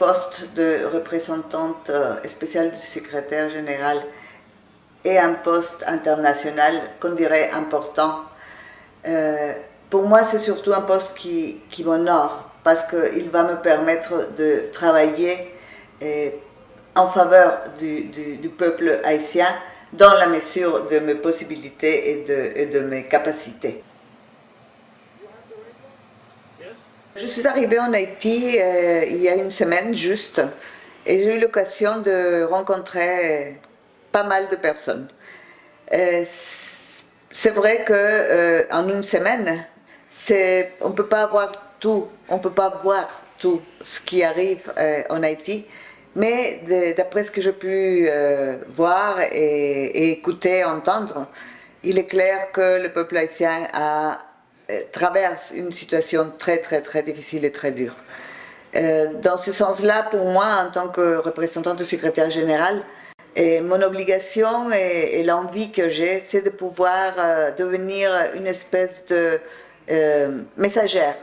poste de représentante spéciale du secrétaire général est un poste international qu'on dirait important. Pour moi, c'est surtout un poste qui m'honore parce qu'il va me permettre de travailler en faveur du peuple haïtien dans la mesure de mes possibilités et de mes capacités. Je suis arrivée en Haïti il y a une semaine juste et j'ai eu l'occasion de rencontrer pas mal de personnes. C'est vrai qu'en une semaine, on ne peut pas voir tout, on peut pas voir tout ce qui arrive en Haïti, mais d'après ce que j'ai pu voir et écouter, entendre, il est clair que le peuple haïtien traverse une situation très difficile et très dure. Dans ce sens-là, pour moi, en tant que représentante du secrétaire général, mon obligation et l'envie que j'ai, c'est de pouvoir devenir une espèce de messagère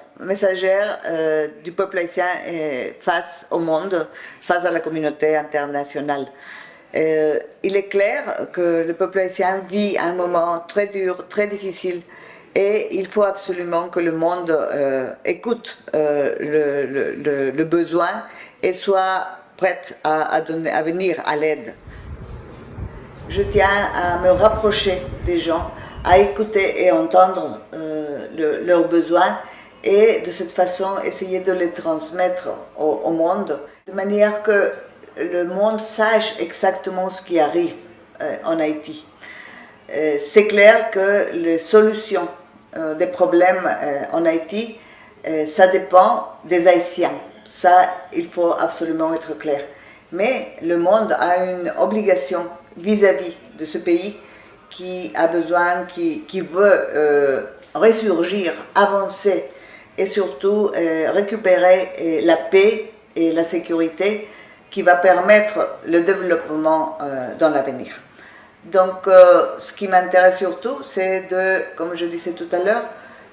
du peuple haïtien face au monde, face à la communauté internationale. Il est clair que le peuple haïtien vit un moment très dur, très difficile, et il faut absolument que le monde écoute le besoin et soit prêt à venir à l'aide. Je tiens à me rapprocher des gens, à écouter et entendre leurs besoins et de cette façon essayer de les transmettre au monde, de manière que le monde sache exactement ce qui arrive en Haïti. C'est clair que les solutions des problèmes en Haïti, ça dépend des Haïtiens. Ça, il faut absolument être clair. Mais le monde a une obligation vis-à-vis de ce pays qui a besoin, qui veut ressurgir, avancer et surtout récupérer la paix et la sécurité qui va permettre le développement dans l'avenir. Donc, ce qui m'intéresse surtout, c'est comme je disais tout à l'heure,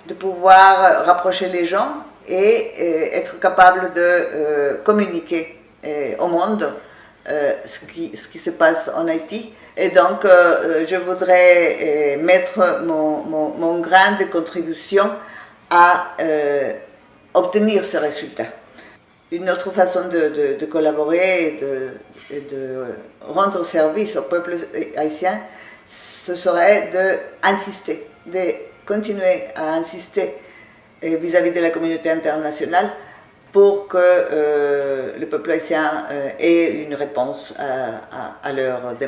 de pouvoir rapprocher les gens et être capable de communiquer au monde ce qui se passe en Haïti. Et donc, je voudrais mettre mon grain de contribution à obtenir ce résultat. Une autre façon de collaborer et de rendre service au peuple haïtien, ce serait d'insister, de continuer à insister vis-à-vis de la communauté internationale pour que le peuple haïtien ait une réponse à leurs demandes.